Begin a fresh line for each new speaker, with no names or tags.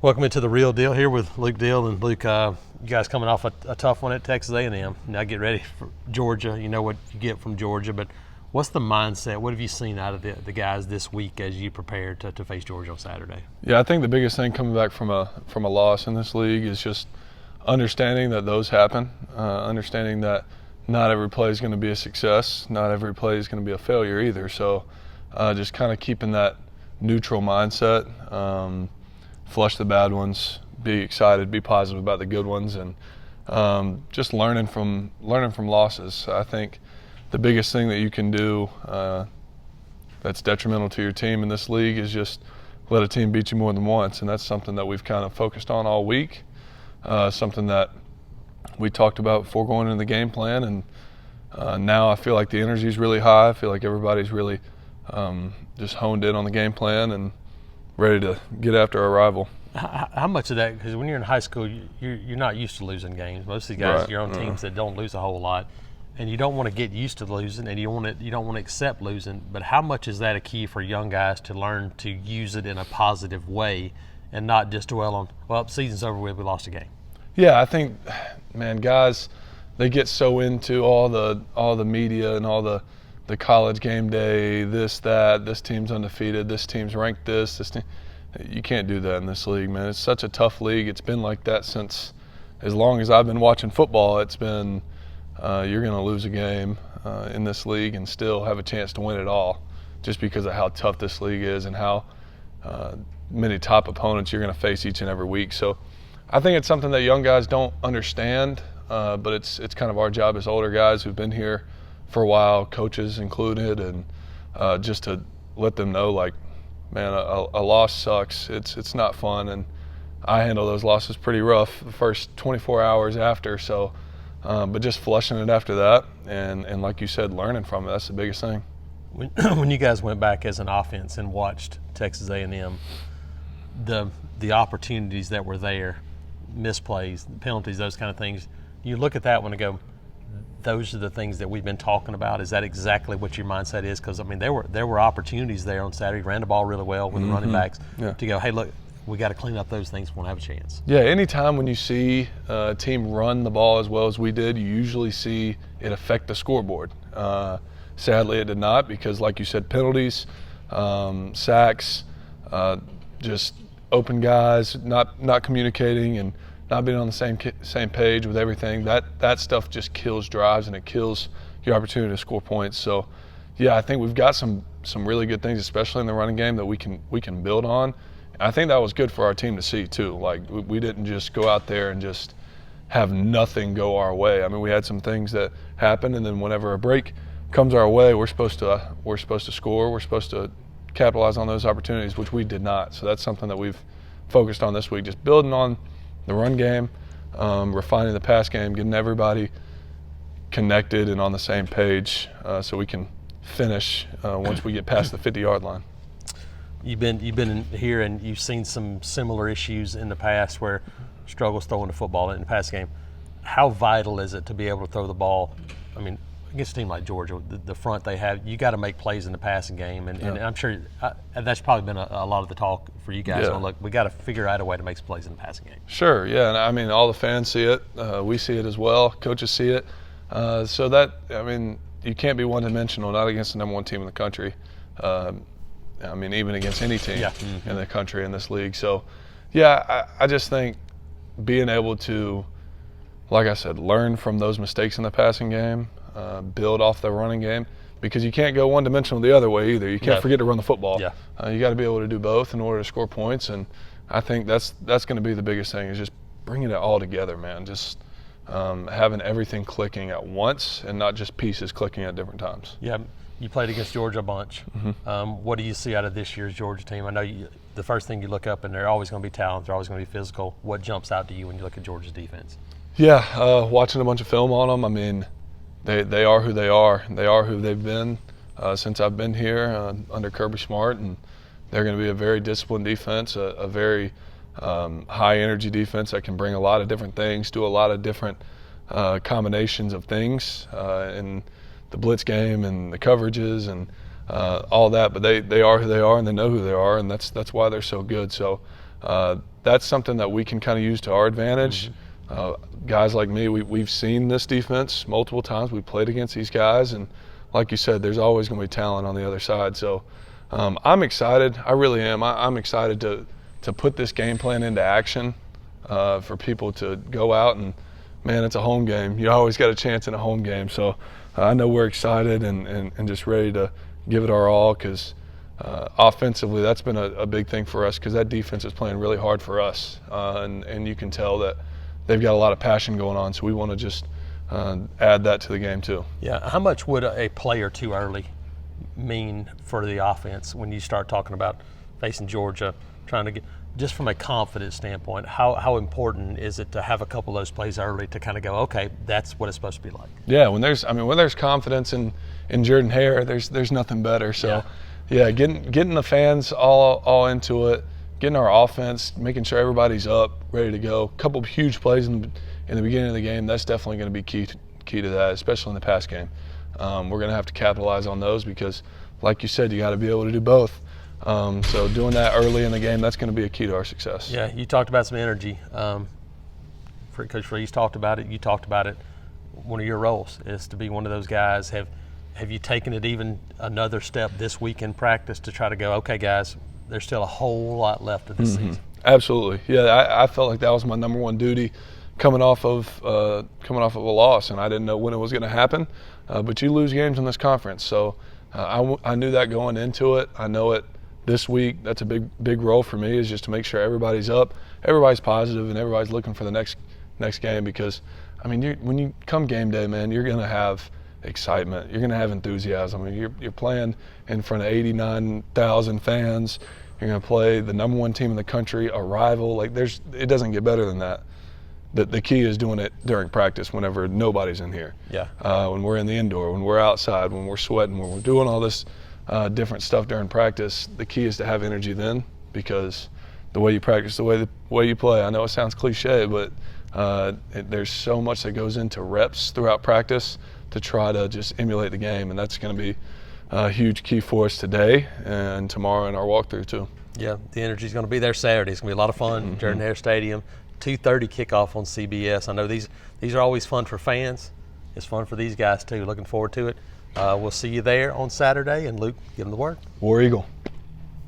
Welcome into the Real Deal here with Luke Deal. And Luke, you guys coming off a tough one at Texas A&M. Now get ready for Georgia. You know what you get from Georgia, but what's the mindset? What have you seen out of the guys this week as you prepare to face Georgia on Saturday?
Yeah, I think the biggest thing coming back from a loss in this league is just understanding that those happen, understanding that not every play is going to be a success, not every play is going to be a failure either. So just kind of keeping that neutral mindset, flush the bad ones, be excited, be positive about the good ones, and just learning from losses. I think the biggest thing that you can do that's detrimental to your team in this league is just let a team beat you more than once, and that's something that we've kind of focused on all week, something that we talked about before going into the game plan, and now I feel like the energy is really high. I feel like everybody's really just honed in on the game plan and ready to get after our rival.
How much of that, because when you're in high school, you're not used to losing games. Most of the guys,
Right.
you're on teams that don't lose a whole lot, and you don't want to get used to losing, and you don't want to accept losing. But how much is that a key for young guys to learn to use it in a positive way and not just dwell on, well, season's over with, we lost a game?
Yeah, I think, man, guys, they get so into all the media and all the college game day, this team's undefeated, this team's ranked this team. You can't do that in this league, man. It's such a tough league. It's been like that since as long as I've been watching football. It's been you're going to lose a game in this league and still have a chance to win it all, just because of how tough this league is and how many top opponents you're going to face each and every week. So I think it's something that young guys don't understand, but it's kind of our job as older guys who've been here for a while, coaches included, and just to let them know, like, man, a loss sucks. It's not fun, and I handle those losses pretty rough the first 24 hours after. So, but just flushing it after that, and like you said, learning from it, that's the biggest thing.
When you guys went back as an offense and watched Texas A&M, the opportunities that were there, misplays, penalties, those kind of things, you look at that one and go, those are the things that we've been talking about. Is that exactly what your mindset is? Because, I mean, there were opportunities there on Saturday. Ran the ball really well with the running backs to go, hey, look, we got to clean up those things if we want to have a chance.
Yeah, anytime when you see a team run the ball as well as we did, you usually see it affect the scoreboard. Sadly, it did not, because, like you said, penalties, sacks, just open guys, not communicating and not being on the same page with everything. That stuff just kills drives, and it kills your opportunity to score points. So, yeah, I think we've got some really good things, especially in the running game, that we can build on. And I think that was good for our team to see too. Like, we didn't just go out there and just have nothing go our way. I mean, we had some things that happened, and then whenever a break comes our way, we're supposed to score. We're supposed to capitalize on those opportunities, which we did not. So that's something that we've focused on this week, just building on the run game, refining the pass game, getting everybody connected and on the same page, so we can finish once we get past the 50-yard line.
You've been in here and you've seen some similar issues in the past where struggles throwing the football in the pass game. How vital is it to be able to throw the ball? I mean, against a team like Georgia, the front they have, you got to make plays in the passing game, and I'm sure that's probably been a lot of the talk for you guys.
Yeah.
On, look, we got to figure out a way to make some plays in the passing game.
Sure, yeah, and I mean, all the fans see it. We see it as well. Coaches see it. So that, I mean, you can't be one-dimensional, not against the number one team in the country. I mean, even against any team in the country in this league. So, yeah, I just think being able to, like I said, learn from those mistakes in the passing game, build off the running game, because you can't go one-dimensional the other way either. You can't forget to run the football.
Yeah.
You got to be able to do both in order to score points, and I think that's going to be the biggest thing, is just bringing it all together, man. Just having everything clicking at once and not just pieces clicking at different times.
Yeah, you played against Georgia a bunch. What do you see out of this year's Georgia team? I know the first thing you look up, and they're always going to be talented, they're always going to be physical. What jumps out to you when you look at Georgia's defense?
Yeah, watching a bunch of film on them, I mean, they are who they are. They are who they've been since I've been here under Kirby Smart, and they're going to be a very disciplined defense, a very high-energy defense that can bring a lot of different things, do a lot of different combinations of things in the blitz game and the coverages and all that. But they are who they are, and they know who they are, and that's why they're so good. So that's something that we can kind of use to our advantage. Guys like me, we've seen this defense multiple times. We played against these guys, and like you said, there's always going to be talent on the other side. So I'm excited. I really am. I'm excited to put this game plan into action for people to go out and, man, it's a home game. You always got a chance in a home game. So I know we're excited and just ready to give it our all, because offensively that's been a big thing for us, because that defense is playing really hard for us. And you can tell that they've got a lot of passion going on, so we want to just add that to the game too.
Yeah, how much would a play or two early mean for the offense when you start talking about facing Georgia, trying to get, just from a confidence standpoint, how important is it to have a couple of those plays early to kind of go, okay, that's what it's supposed to be like?
Yeah, when there's confidence in Jordan Hare, there's nothing better. So yeah, getting the fans all into it, getting our offense, making sure everybody's up, ready to go. A couple of huge plays in the beginning of the game, that's definitely going to be key to that, especially in the pass game. We're going to have to capitalize on those because, like you said, you got to be able to do both. So doing that early in the game, that's going to be a key to our success.
Yeah, you talked about some energy. Coach Freeze talked about it. You talked about it. One of your roles is to be one of those guys. Have you taken it even another step this week in practice to try to go, okay, guys, there's still a whole lot left of this season?
Absolutely. Yeah, I felt like that was my number one duty coming off of a loss, and I didn't know when it was going to happen. But you lose games in this conference, so I knew that going into it. I know it this week. That's a big role for me, is just to make sure everybody's up, everybody's positive, and everybody's looking for the next game. Because when you come game day, man, you're going to have excitement. You're going to have enthusiasm. You're playing in front of 89,000 fans. You're going to play the number one team in the country, a rival. It doesn't get better than that. The key is doing it during practice whenever nobody's in here.
Yeah.
When we're in the indoor, when we're outside, when we're sweating, when we're doing all this different stuff during practice, the key is to have energy then, because the way you practice, the way you play. I know it sounds cliche, but there's so much that goes into reps throughout practice to try to just emulate the game, and that's going to be a huge key for us today and tomorrow in our walkthrough too.
Yeah, the energy's going to be there Saturday. It's going to be a lot of fun. Jordan Hare Stadium, 2:30 kickoff on CBS. I know these are always fun for fans. It's fun for these guys too. Looking forward to it. We'll see you there on Saturday. And Luke, give them the word.
War Eagle.